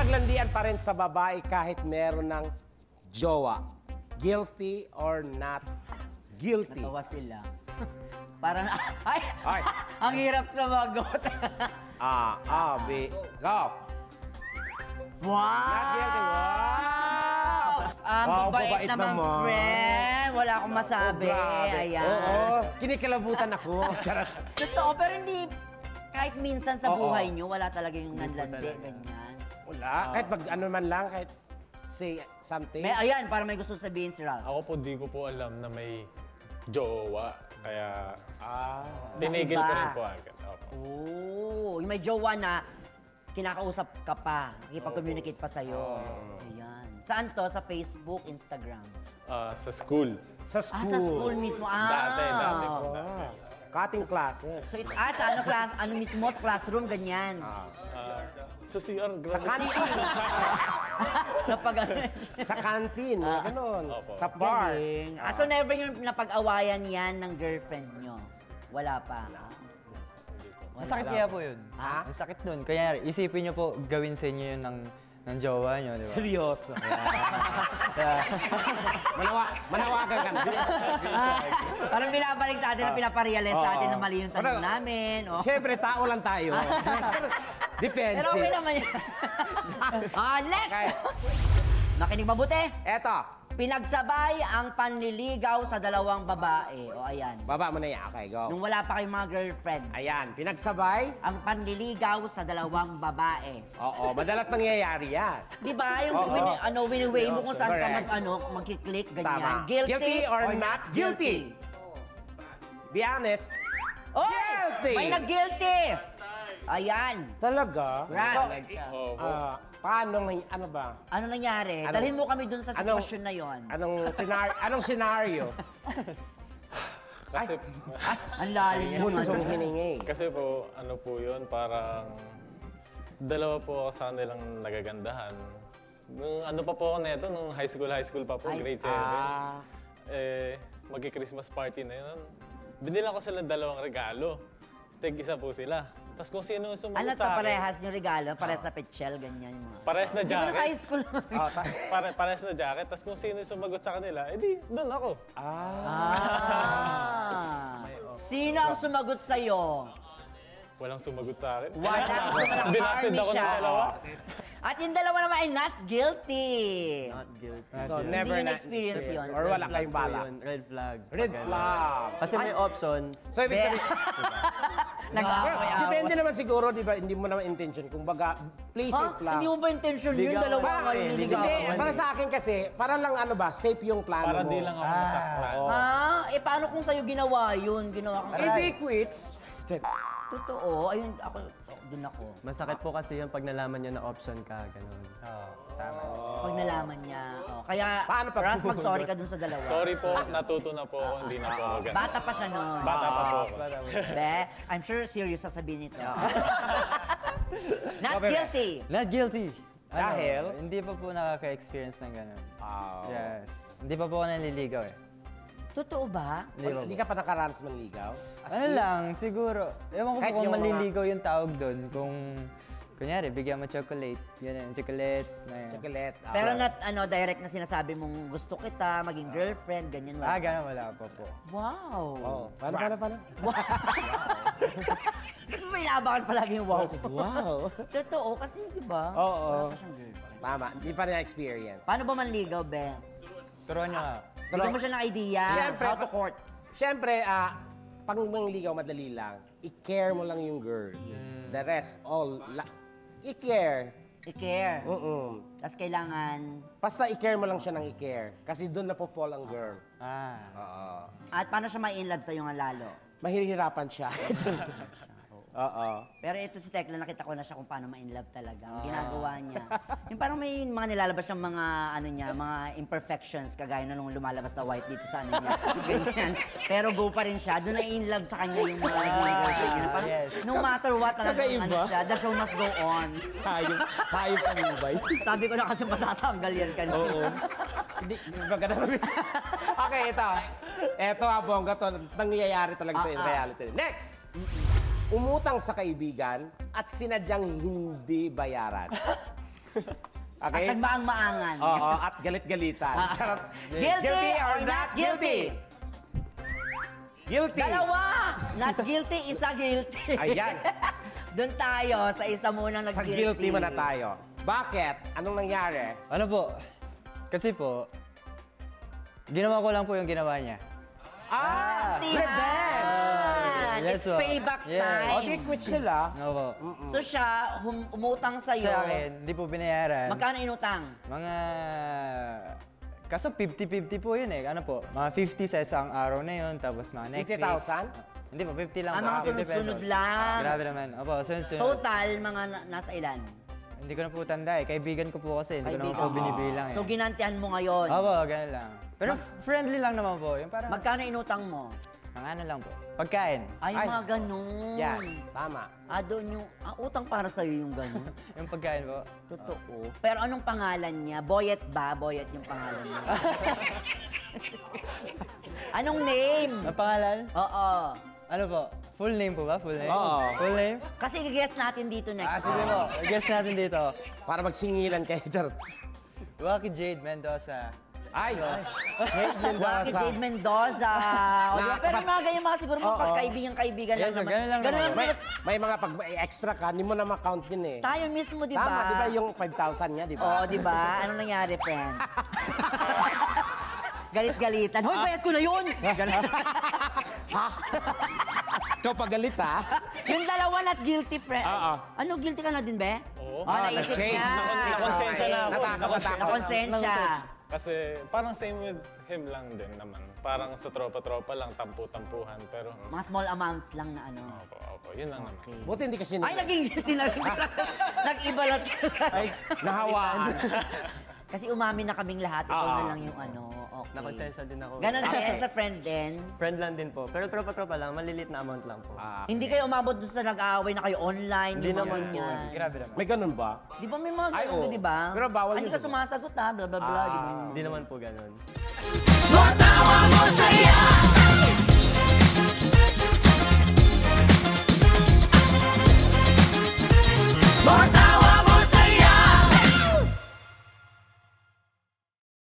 Nakipaglandian pa rin sa babae kahit meron ng jowa. Guilty or not guilty? Natawa sila. Parang, ay! Ay. Ang hirap sumagot. B, go! Wow! Not guilty. Wow! Ang Wow, babait babait naman, naman. friend. Wala akong masabi. Grabe. Ayan. Oo, kinikilabutan ako. Charot. Totoo, pero hindi, kahit minsan sa Oo. buhay nyo, wala talaga yung nanlandi, ganyan. Wala. Kahit pag ano man lang, kahit say something. Ayan, para may gusto sabihin si Ralph. Ako po, di ko po alam na may jowa. Kaya, tinigil Iba. ko rin po agad. Opo. Oh, yung may jowa na kinakausap ka pa, nakipag-communicate pa sa'yo. Ayan. Saan to? Sa Facebook, Instagram? Sa school. Sa school. Sa school mismo. Dati po. Ah, cutting classes. So, sa ano mismo? Sa classroom, ganyan. Sa CR. Sa canteen. Napag Sa canteen. Ganon. Opo. Sa bar. Galing. So never yung napag-awayan yan ng girlfriend nyo? Wala pa? Masakit kaya po yun. Ha? Ang sakit nun. Kaya isipin nyo po gawin sa inyo yun ng jowa nyo, di ba? Seryoso. Kaya, Manawagan ka na. Parang binabalik sa atin na pinaparealize sa atin na mali yung tanong namin. Oh. Siyempre, tao lang tayo. Depende. Pero okay naman yan. Next! Okay. Nakinig mabuti. Eto. Pinagsabay ang panliligaw sa dalawang babae. O ayan. Baba mo na yan. Okay, go. Nung wala pa kayong mga girlfriend. Ayan, pinagsabay. Ang panliligaw sa dalawang babae. Oo, madalas nangyayari yan. Di ba? Yung Oo. wini-weigh mo kung saan ka Correct. mas magkiklik, ganyan. Tama. Guilty, or not guilty? Be honest. Oy! Guilty! May nag-guilty! Ayan. Talaga? Right. Opo. Paano, ano ba? Ano nangyari? Ano? Dalhin mo kami dun sa sitwasyon na yon. Anong senaryo? Kasi, Ang lalim naman. Bunsong hiningi. kasi po, ano po yun, parang dalawa po ako sa nilang nagagandahan. Nung ano pa po ako neto, nung high school pa po, grade 7. Magki-Christmas party na yun. Binilang ko sila dalawang regalo. Tig-isa po sila. Tapos kung sino yung sumagot Ano sa to, akin, parehas yung regalo? Parehas sa petchel, ganyan yung mga. parehas na Di ba jacket. high school? Parehas na jacket. Tapos kung sino yung sumagot sa kanila, edi doon ako. Sino ang sumagot sa'yo? Walang sumagot sa akin. Walang sumagot. Binasted Army ako ng siya. dalawa. At yung dalawa naman ay not guilty. not guilty. So, Hindi never yun na experience yun. Or wala kayong bala. Red flag. Red flag. Kasi may options. So, ibig sabihin, Nag-aaway-away. depende naman siguro, di ba, hindi mo naman intention. Kung baga, play Ha? safe lang. Hindi mo ba intention yun? Ligawan. Dalawa Parang kayo Hindi, niligawan. para sa akin kasi, para lang ano ba, safe yung plano Para mo. di lang ako masaktan. Paano kung sa'yo ginawa yun? Ginawa kong Eh, di quits. Totoo. Ayun, dun ako. Masakit po kasi yung pag nalaman niya na option ka, ganun. Pag nalaman niya. Kaya, Paano pag- Ralph, mag-sorry ka dun sa dalawa. Sorry po, natuto na po ako, hindi na po ako ganun. Bata pa siya nun. Bata pa po ako. Be, I'm sure serious sasabihin nito. Not guilty. Not guilty. Dahil? Hindi pa po nakaka-experience ng ganun. Oh. Yes. Hindi pa po ako nanliligaw eh. Totoo ba? Hindi ka pa nakaranas manligaw? Ano lang, siguro. Ewan ko Kahit po kung yung mga- manliligaw yung tawag doon. Kung, kunyari, bigyan mo chocolate. Yun yun, chocolate. Na yun. Chocolate. Pero not direct na sinasabi mong gusto kita, maging girlfriend, ganyan. Wala. Ganun wala pa po. Wow. Oh, paano? May inaabangan palagi yung wow. Wow. Totoo, kasi di ba? Oo. Wala pa siyang girlfriend. Tama, hindi pa na-experience. Paano ba manligaw, Be? Turuan nyo nga. Bigyan mo siya ng idea. Siyempre, How to court. Siyempre, pag mangligaw, madali lang. I-care mo lang yung girl. The rest, i-care. I-care. Tapos kailangan... Basta i-care mo lang siya ng i-care. Kasi doon na po fall ang girl. Oo. At paano siya ma-inlove sa'yo nga lalo? Mahihirapan siya. Oo. Pero ito si Tekla, nakita ko na siya kung paano ma-inlove talaga. Ang ginagawa niya. Yung parang may mga nilalabas siyang mga, mga imperfections, kagaya na nung lumalabas na white dito sa niya. Ganyan. Pero go pa rin siya. Doon na-inlove sa kanya yung mga girlfriend niya. Parang, no matter what, talagang siya, the show must go on. Hayop ang ubay. Sabi ko na kasi matatanggal yan kanina. Oo. Hindi, maganda. Okay, ito. Ito, bongga to. Nangyayari talaga ito in reality. Next! Umutang sa kaibigan at sinadyang hindi bayaran. At Okay? nagmaang-maangan. Oo, at galit-galitan. Charot. Guilty or not guilty? Guilty. Dalawa! Not guilty, isa guilty. Ayan. Doon tayo sa isa munang Sa nag-guilty. guilty muna tayo. Bakit? Anong nangyari? Ano po? Kasi po, ginawa ko lang po yung ginawa niya. Revenge! Yes, It's po. payback Yeah. time. O, di quit sila. Ano po? So siya, umutang sa'yo. Sa akin, hindi po binayaran. Magkano inutang? Mga... Kaso 50-50 po yun eh. Ano po? Mga 50 sa isang araw na yun, tapos mga next week. 50,000? Hindi po, 50 lang po. Mga 50 sunod-sunod pesos. lang. Grabe naman. Opo, sunod-sunod. Total, mga nasa ilan? Hindi ko na po tanda eh. Kaibigan ko po kasi. Hindi ko naman po Kaibigan. binibilang eh. So ginantihan mo ngayon. Opo, ganun lang. Pero friendly lang naman po. Yung parang... Magkano inutang mo? Mga ano lang po. Pagkain. Ay, Ay. mga ganun. Yan. Tama. Doon yung, utang para sa'yo yung ganun. Yung pagkain po. Totoo. Pero anong pangalan niya? Boyet ba? Boyet yung pangalan niya. Anong name? Ang pangalan? Oo. Ano po? Full name po ba? Full name? Oo. Full name? Kasi i-guess natin dito next Sige time. po. Guess natin dito. Para magsingilan kayo. Charot. Waki Jade Mendoza. Ay! Waki Jade Mendoza. O, diba? Pero yung mga ganyan mga siguro mga Oo. pagkaibigan-kaibigan Yes, lang sir. naman. Ganun lang naman. May, may mga pag extra ka, hindi mo na ma-count yun eh. Tayo mismo, di ba? Tama, di ba yung 5,000 niya, di ba? Oo, di ba? Anong nangyari, friend? Galit-galitan. Hoy, bayad ko na yun! Ikaw pagalit, ha? Yung dalawa not guilty, friend. Oo. Ano, guilty ka na din, be? Oo. Naisip nag-change. niya. Nakonsensya na ako. Natakot. Nakonsensya. Kasi parang same with him lang din naman. Parang sa tropa-tropa lang, tampu-tampuhan. Pero, Mga small amounts lang na ano. opo, yun lang naman. Buti hindi kasi Ay, naging guilty na rin. Nag-iba lang sila. nahawaan. Kasi umamin na kaming lahat. Ikaw na lang yung ano. Okay. Nakonsensya din ako. Ganon din sa friend din. Friend lang din po. Pero tropa-tropa lang, malilit na amount lang po. Hindi kayo umabot doon sa nag-aaway na kayo online. Hindi yung mga naman po. ganyan. Grabe naman. May ganun ba? Di ba may mga Ay, ganun, oo. di ba? Pero bawal Hindi yun, ka di ba? sumasagot ha, bla bla bla. Di ba? Hindi naman po ganun. Matawa mo saya